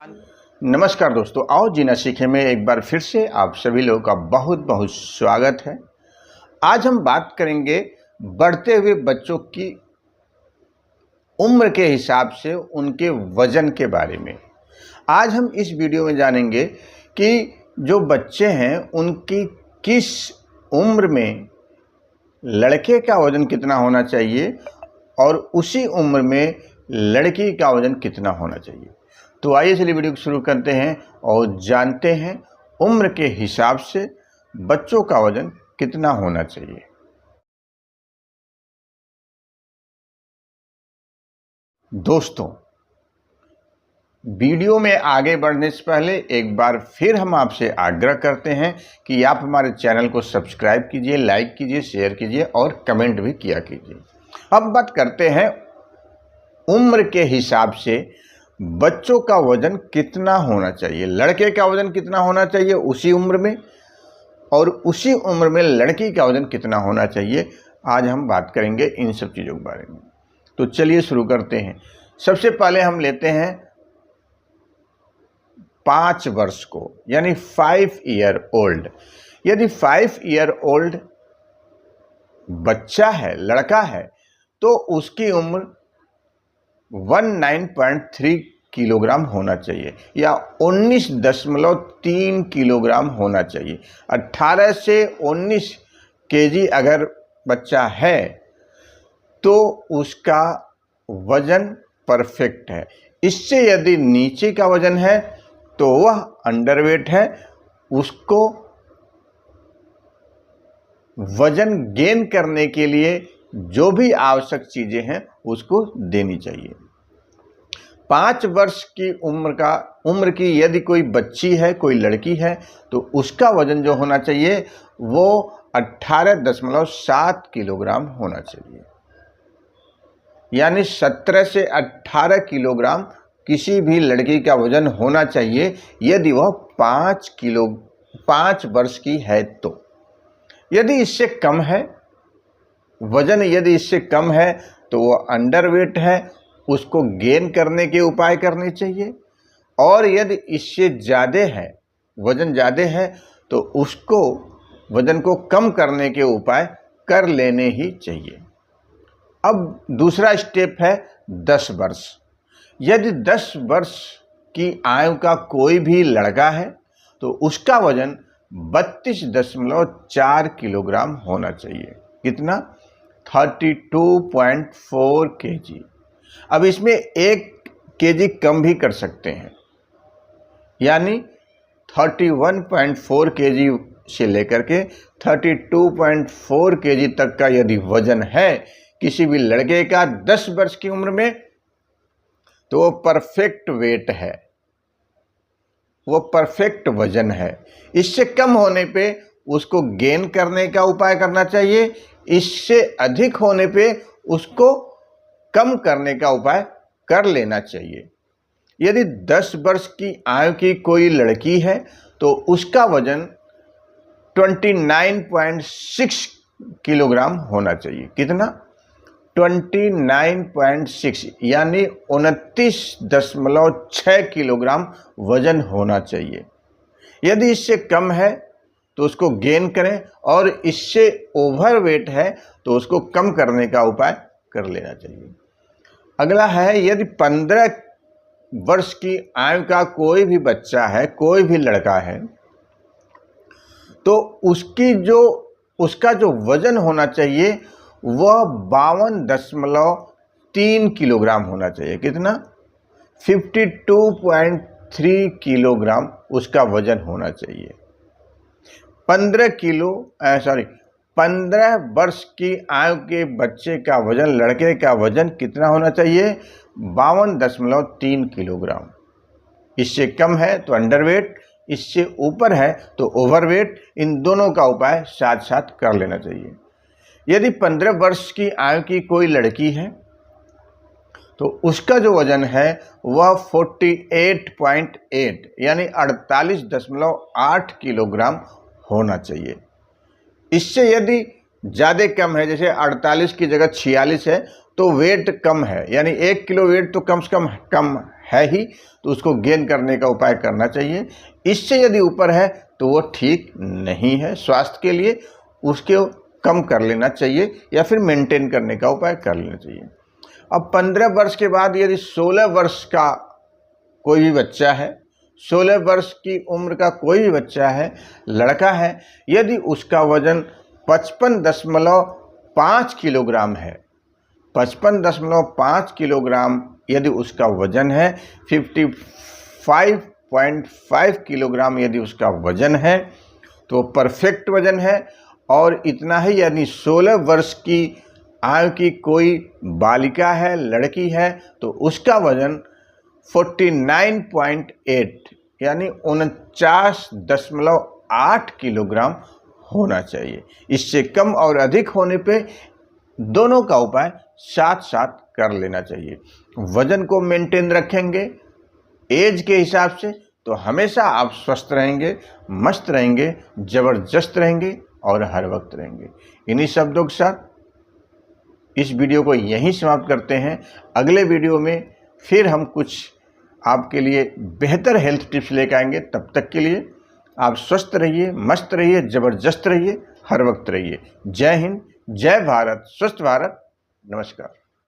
नमस्कार दोस्तों, आओ जीना सीखे में एक बार फिर से आप सभी लोगों का बहुत बहुत स्वागत है। आज हम बात करेंगे बढ़ते हुए बच्चों की उम्र के हिसाब से उनके वजन के बारे में। आज हम इस वीडियो में जानेंगे कि जो बच्चे हैं उनकी किस उम्र में लड़के का वजन कितना होना चाहिए और उसी उम्र में लड़की का वजन कितना होना चाहिए। तो आइए चलिए वीडियो को शुरू करते हैं और जानते हैं उम्र के हिसाब से बच्चों का वजन कितना होना चाहिए। दोस्तों, वीडियो में आगे बढ़ने से पहले एक बार फिर हम आपसे आग्रह करते हैं कि आप हमारे चैनल को सब्सक्राइब कीजिए, लाइक कीजिए, शेयर कीजिए और कमेंट भी किया कीजिए। अब बात करते हैं उम्र के हिसाब से बच्चों का वजन कितना होना चाहिए। लड़के का वजन कितना होना चाहिए उसी उम्र में और उसी उम्र में लड़की का वजन कितना होना चाहिए। आज हम बात करेंगे इन सब चीज़ों के बारे में। तो चलिए शुरू करते हैं। सबसे पहले हम लेते हैं 5 वर्ष को, यानी 5 ईयर ओल्ड। यदि 5 ईयर ओल्ड बच्चा है, लड़का है, तो उसकी उम्र 19.3 किलोग्राम होना चाहिए या 19.3 किलोग्राम होना चाहिए। 18 से 19 केजी अगर बच्चा है तो उसका वजन परफेक्ट है। इससे यदि नीचे का वजन है तो वह अंडरवेट है। उसको वजन गेन करने के लिए जो भी आवश्यक चीज़ें हैं उसको देनी चाहिए। 5 वर्ष की उम्र की यदि कोई बच्ची है, कोई लड़की है, तो उसका वजन जो होना चाहिए वो 18.7 किलोग्राम होना चाहिए। यानी 17 से 18 किलोग्राम किसी भी लड़की का वजन होना चाहिए यदि वह 5 वर्ष की है। तो यदि इससे कम है वजन, यदि इससे कम है तो वो अंडरवेट है, उसको गेन करने के उपाय करने चाहिए। और यदि इससे ज़्यादा है, वजन ज़्यादा है, तो उसको वजन को कम करने के उपाय कर लेने ही चाहिए। अब दूसरा स्टेप है 10 वर्ष। यदि 10 वर्ष की आयु का कोई भी लड़का है तो उसका वजन 32.4 किलोग्राम होना चाहिए। कितना? 32.4 केजी। अब इसमें 1 केजी कम भी कर सकते हैं, यानी 31.4 केजी से लेकर के 32.4 केजी तक का यदि वजन है किसी भी लड़के का 10 वर्ष की उम्र में, तो वो परफेक्ट वेट है, वो परफेक्ट वजन है। इससे कम होने पे उसको गेन करने का उपाय करना चाहिए, इससे अधिक होने पे उसको कम करने का उपाय कर लेना चाहिए। यदि 10 वर्ष की आयु की कोई लड़की है तो उसका वजन 29.6 किलोग्राम होना चाहिए। कितना? 29.6 यानी 29.6 किलोग्राम वजन होना चाहिए। यदि इससे कम है तो उसको गेन करें और इससे ओवरवेट है तो उसको कम करने का उपाय कर लेना चाहिए। अगला है, यदि 15 वर्ष की आयु का कोई भी बच्चा है, कोई भी लड़का है, तो उसका जो वजन होना चाहिए वह 52.3 किलोग्राम होना चाहिए। कितना? 52.3 किलोग्राम उसका वजन होना चाहिए। 15 वर्ष की आयु के बच्चे का वजन, लड़के का वजन कितना होना चाहिए? 52.3 किलोग्राम। इससे कम है तो अंडरवेट, इससे ऊपर है तो ओवरवेट। इन दोनों का उपाय साथ साथ कर लेना चाहिए। यदि 15 वर्ष की आयु की कोई लड़की है तो उसका जो वजन है वह 48.8 यानी 48.8 किलोग्राम होना चाहिए। इससे यदि ज़्यादा कम है, जैसे 48 की जगह 46 है, तो वेट कम है, यानी 1 किलो वेट तो कम से कम है ही, तो उसको गेन करने का उपाय करना चाहिए। इससे यदि ऊपर है तो वो ठीक नहीं है स्वास्थ्य के लिए, उसको कम कर लेना चाहिए या फिर मेंटेन करने का उपाय कर लेना चाहिए। अब 15 वर्ष के बाद यदि 16 वर्ष का कोई भी बच्चा है, 16 वर्ष की उम्र का कोई भी बच्चा है, लड़का है, यदि उसका वजन 55.5 किलोग्राम है, 55.5 किलोग्राम यदि उसका वजन है, 55.5 किलोग्राम यदि उसका वजन है तो परफेक्ट वजन है। और इतना ही यानी 16 वर्ष की आयु की कोई बालिका है, लड़की है, तो उसका वजन 49.8 यानी 49.8 किलोग्राम होना चाहिए। इससे कम और अधिक होने पे दोनों का उपाय साथ साथ कर लेना चाहिए। वजन को मेंटेन रखेंगे एज के हिसाब से तो हमेशा आप स्वस्थ रहेंगे, मस्त रहेंगे, जबरदस्त रहेंगे और हर वक्त रहेंगे। इन्हीं शब्दों के साथ इस वीडियो को यहीं समाप्त करते हैं। अगले वीडियो में फिर हम कुछ आपके लिए बेहतर हेल्थ टिप्स लेकर आएंगे। तब तक के लिए आप स्वस्थ रहिए, मस्त रहिए, जबरदस्त रहिए, हर वक्त रहिए। जय हिंद, जय भारत, स्वस्थ भारत, नमस्कार।